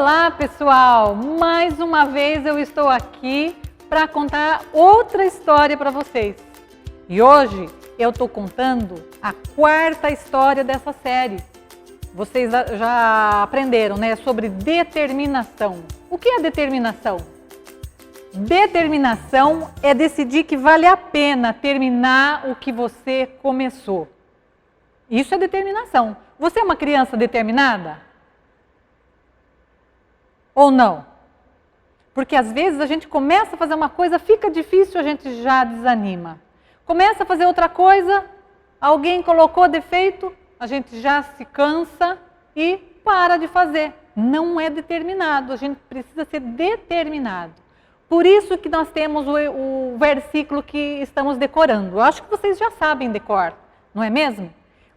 Olá, pessoal! Mais uma vez eu estou aqui para contar outra história para vocês. E hoje eu estou contando a quarta história dessa série. Vocês já aprenderam, né, sobre determinação. O que é determinação? Determinação é decidir que vale a pena terminar o que você começou. Isso é determinação. Você é uma criança determinada? Ou não? Porque às vezes a gente começa a fazer uma coisa, fica difícil, a gente já desanima. Começa a fazer outra coisa, alguém colocou defeito, a gente já se cansa e para de fazer. Não é determinado, a gente precisa ser determinado. Por isso que nós temos o versículo que estamos decorando. Eu acho que vocês já sabem decor, não é mesmo?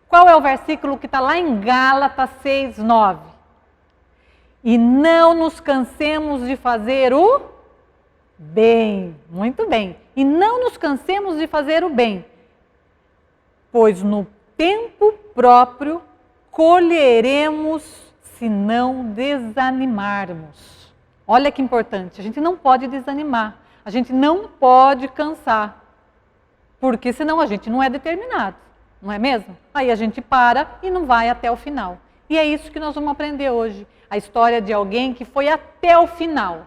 Qual é o versículo que está lá em Gálatas 6:9? E não nos cansemos de fazer o bem. Muito bem. E não nos cansemos de fazer o bem, pois no tempo próprio colheremos se não desanimarmos. Olha que importante, a gente não pode desanimar, a gente não pode cansar, porque senão a gente não é determinado, não é mesmo? Aí a gente para e não vai até o final. E é isso que nós vamos aprender hoje. A história de alguém que foi até o final.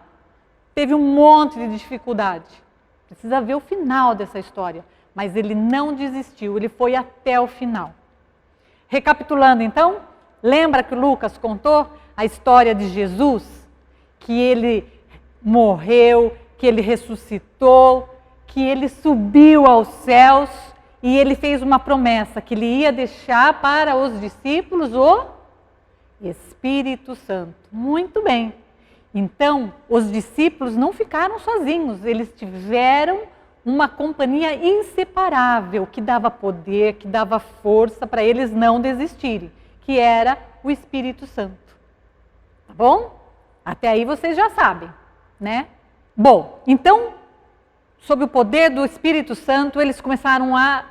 Teve um monte de dificuldade. Precisa ver o final dessa história. Mas ele não desistiu, ele foi até o final. Recapitulando então, lembra que o Lucas contou a história de Jesus? Que ele morreu, que ele ressuscitou, que ele subiu aos céus e ele fez uma promessa que ele ia deixar para os discípulos o Espírito Santo. Muito bem. Então, os discípulos não ficaram sozinhos, eles tiveram uma companhia inseparável que dava poder, que dava força para eles não desistirem, que era o Espírito Santo. Tá bom? Até aí vocês já sabem, né? Bom, então, sob o poder do Espírito Santo, eles começaram a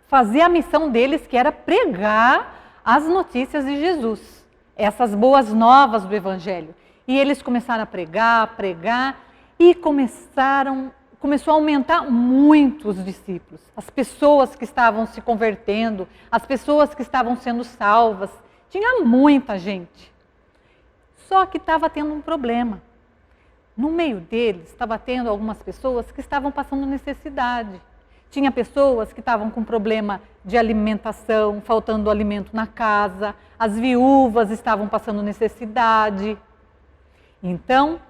fazer a missão deles, que era pregar as notícias de Jesus. Essas boas novas do Evangelho. E eles começaram a pregar e começou a aumentar muito os discípulos. As pessoas que estavam se convertendo, as pessoas que estavam sendo salvas. Tinha muita gente. Só que estava tendo um problema. No meio deles, estava tendo algumas pessoas que estavam passando necessidade. Tinha pessoas que estavam com problema de alimentação, faltando alimento na casa, as viúvas estavam passando necessidade. Então,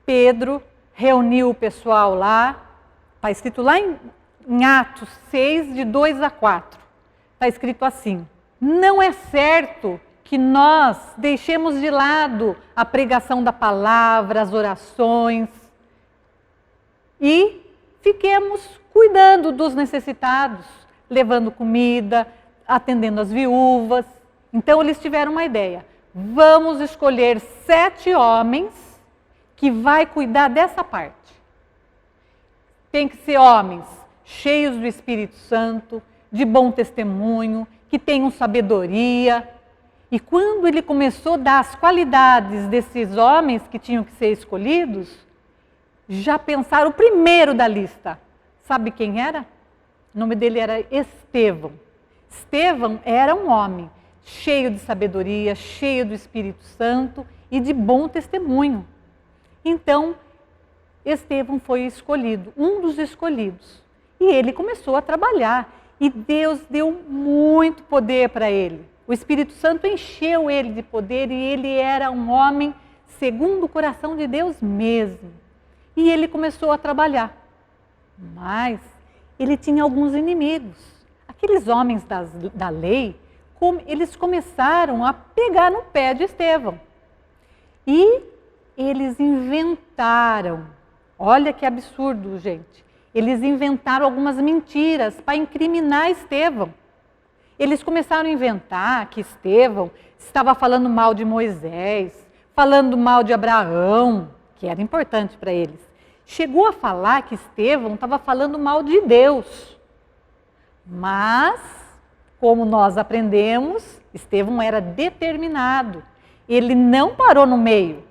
Pedro reuniu o pessoal lá, está escrito lá em Atos 6, de 2 a 4. Está escrito assim: não é certo que nós deixemos de lado a pregação da palavra, as orações e fiquemos cuidando dos necessitados, levando comida, atendendo as viúvas. Então eles tiveram uma ideia. Vamos escolher 7 homens que vai cuidar dessa parte. Tem que ser homens cheios do Espírito Santo, de bom testemunho, que tenham sabedoria. E quando ele começou a dar as qualidades desses homens que tinham que ser escolhidos, já pensaram o primeiro da lista. Sabe quem era? O nome dele era Estevão. Estevão era um homem cheio de sabedoria, cheio do Espírito Santo e de bom testemunho. Então, Estevão foi escolhido, um dos escolhidos. E ele começou a trabalhar. E Deus deu muito poder para ele. O Espírito Santo encheu ele de poder e ele era um homem segundo o coração de Deus mesmo. E ele começou a trabalhar. Mas ele tinha alguns inimigos. Aqueles homens da lei, eles começaram a pegar no pé de Estevão. E eles inventaram, olha que absurdo, gente. Eles inventaram algumas mentiras para incriminar Estevão. Eles começaram a inventar que Estevão estava falando mal de Moisés, falando mal de Abraão, que era importante para eles. Chegou a falar que Estevão estava falando mal de Deus. Mas, como nós aprendemos, Estevão era determinado. Ele não parou no meio.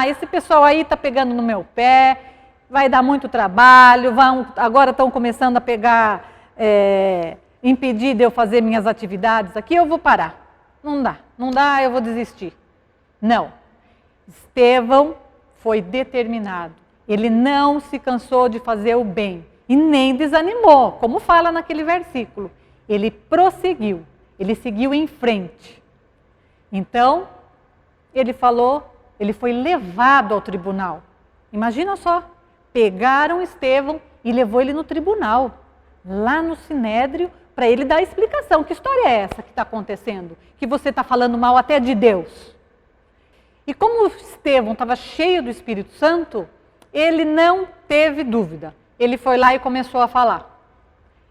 esse pessoal aí está pegando no meu pé, vai dar muito trabalho, agora estão começando a pegar, impedir de eu fazer minhas atividades aqui, eu vou parar. Não dá, eu vou desistir. Não. Estevão foi determinado. Ele não se cansou de fazer o bem e nem desanimou, como fala naquele versículo. Ele prosseguiu, ele seguiu em frente. Então, ele foi levado ao tribunal. Imagina só, pegaram Estevão e levou ele no tribunal, lá no Sinédrio, para ele dar a explicação. Que história é essa que está acontecendo? Que você está falando mal até de Deus. E como Estevão estava cheio do Espírito Santo, ele não teve dúvida. Ele foi lá e começou a falar.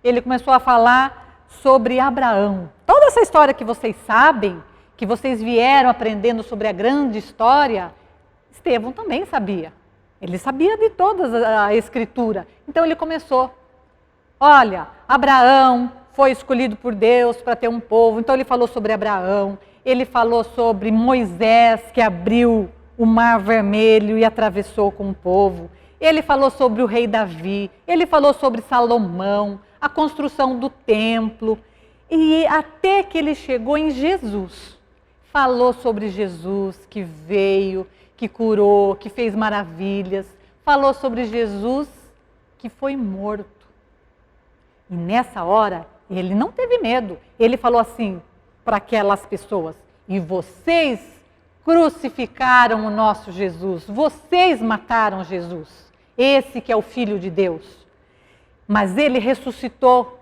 Ele começou a falar sobre Abraão. Toda essa história que vocês sabem, que vocês vieram aprendendo sobre a grande história, Estevão também sabia. Ele sabia de toda a Escritura. Então ele começou. Olha, Abraão foi escolhido por Deus para ter um povo. Então ele falou sobre Abraão. Ele falou sobre Moisés, que abriu o Mar Vermelho e atravessou com o povo. Ele falou sobre o rei Davi. Ele falou sobre Salomão, a construção do templo. E até que ele chegou em Jesus. Falou sobre Jesus que veio, que curou, que fez maravilhas. Falou sobre Jesus que foi morto. E nessa hora, ele não teve medo. Ele falou assim para aquelas pessoas: e vocês crucificaram o nosso Jesus, vocês mataram Jesus, esse que é o Filho de Deus. Mas ele ressuscitou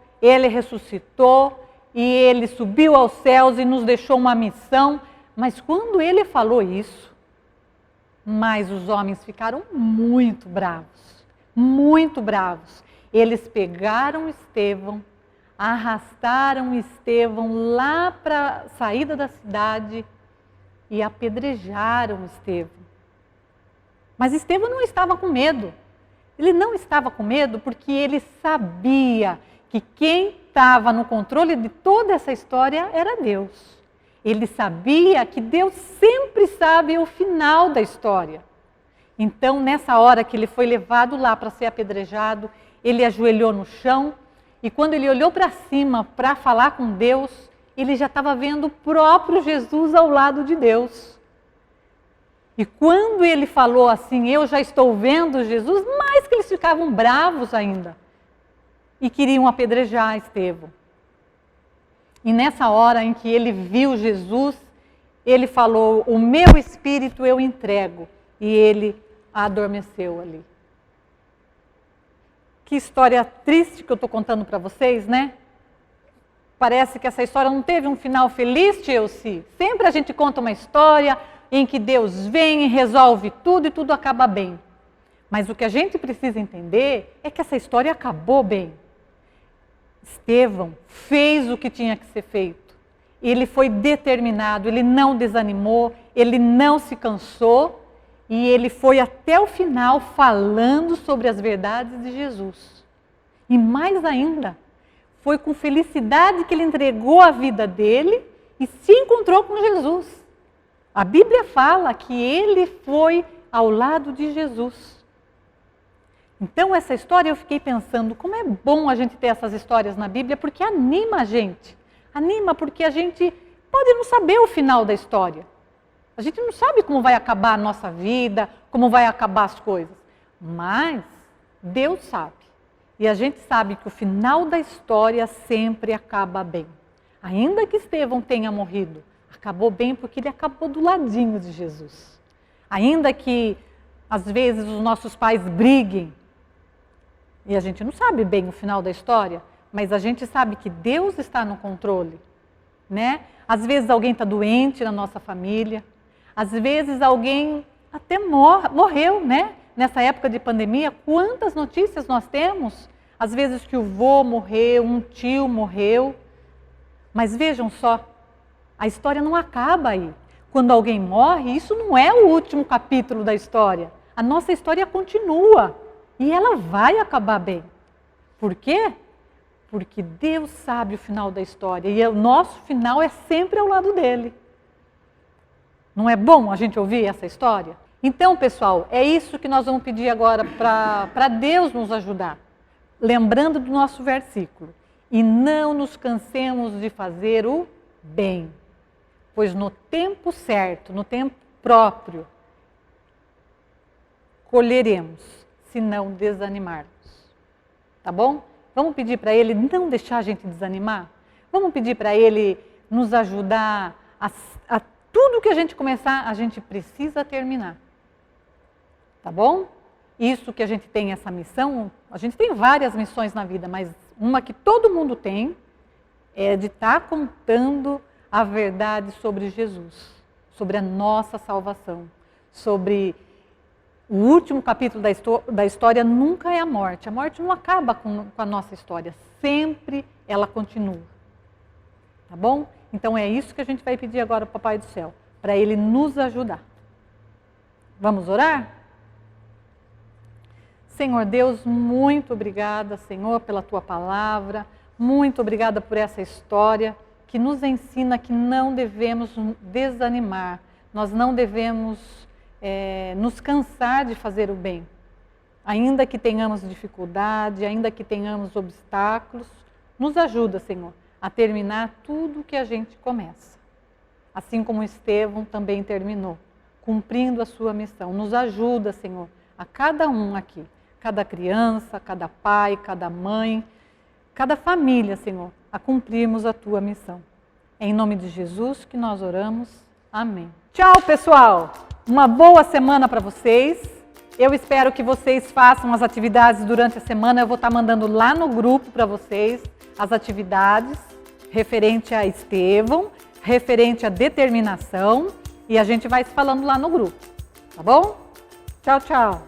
e ele subiu aos céus e nos deixou uma missão. Mas quando ele falou isso, mas os homens ficaram muito bravos, muito bravos. Eles pegaram Estevão, arrastaram Estevão lá para a saída da cidade e apedrejaram Estevão. Mas Estevão não estava com medo. Ele não estava com medo porque ele sabia que quem estava no controle de toda essa história era Deus. Ele sabia que Deus sempre sabe o final da história. Então, nessa hora que ele foi levado lá para ser apedrejado, ele ajoelhou no chão e quando ele olhou para cima para falar com Deus, ele já estava vendo o próprio Jesus ao lado de Deus. E quando ele falou assim, eu já estou vendo Jesus, mais que eles ficavam bravos ainda e queriam apedrejar Estevão. E nessa hora em que ele viu Jesus, ele falou, o meu espírito eu entrego. E ele adormeceu ali. Que história triste que eu estou contando para vocês, né? Parece que essa história não teve um final feliz, Chelsea. Sempre a gente conta uma história em que Deus vem e resolve tudo e tudo acaba bem. Mas o que a gente precisa entender é que essa história acabou bem. Estevão fez o que tinha que ser feito. Ele foi determinado, ele não desanimou, ele não se cansou e ele foi até o final falando sobre as verdades de Jesus. E mais ainda, foi com felicidade que ele entregou a vida dele e se encontrou com Jesus. A Bíblia fala que ele foi ao lado de Jesus. Então, essa história eu fiquei pensando, como é bom a gente ter essas histórias na Bíblia, porque anima a gente. Anima porque a gente pode não saber o final da história. A gente não sabe como vai acabar a nossa vida, como vai acabar as coisas. Mas Deus sabe. E a gente sabe que o final da história sempre acaba bem. Ainda que Estevão tenha morrido, acabou bem porque ele acabou do ladinho de Jesus. Ainda que, às vezes, os nossos pais briguem, e a gente não sabe bem o final da história, mas a gente sabe que Deus está no controle, né? Às vezes alguém está doente na nossa família, às vezes alguém até morreu, né? Nessa época de pandemia, quantas notícias nós temos? Às vezes que o vô morreu, um tio morreu. Mas vejam só, a história não acaba aí. Quando alguém morre, isso não é o último capítulo da história. A nossa história continua. E ela vai acabar bem. Por quê? Porque Deus sabe o final da história. E o nosso final é sempre ao lado dele. Não é bom a gente ouvir essa história? Então, pessoal, é isso que nós vamos pedir agora para Deus nos ajudar. Lembrando do nosso versículo. E não nos cansemos de fazer o bem, pois no tempo certo, no tempo próprio, colheremos, se não desanimarmos. Tá bom? Vamos pedir para Ele não deixar a gente desanimar? Vamos pedir para Ele nos ajudar a tudo que a gente começar, a gente precisa terminar. Tá bom? Isso que a gente tem essa missão, a gente tem várias missões na vida, mas uma que todo mundo tem é de estar contando a verdade sobre Jesus, sobre a nossa salvação, sobre o último capítulo da história nunca é a morte. A morte não acaba com a nossa história, sempre ela continua. Tá bom? Então é isso que a gente vai pedir agora ao Papai do Céu, para Ele nos ajudar. Vamos orar? Senhor Deus, muito obrigada, Senhor, pela Tua palavra, muito obrigada por essa história que nos ensina que não devemos desanimar, nós não devemos nos cansar de fazer o bem. Ainda que tenhamos dificuldade, ainda que tenhamos obstáculos, nos ajuda, Senhor, a terminar tudo que a gente começa. Assim como Estevão também terminou, cumprindo a sua missão. Nos ajuda, Senhor, a cada um aqui, cada criança, cada pai, cada mãe, cada família, Senhor, a cumprirmos a Tua missão. É em nome de Jesus que nós oramos. Amém. Tchau, pessoal! Uma boa semana para vocês. Eu espero que vocês façam as atividades durante a semana. Eu vou estar mandando lá no grupo para vocês as atividades referente a Estevão, referente à determinação, e a gente vai se falando lá no grupo. Tá bom? Tchau, tchau!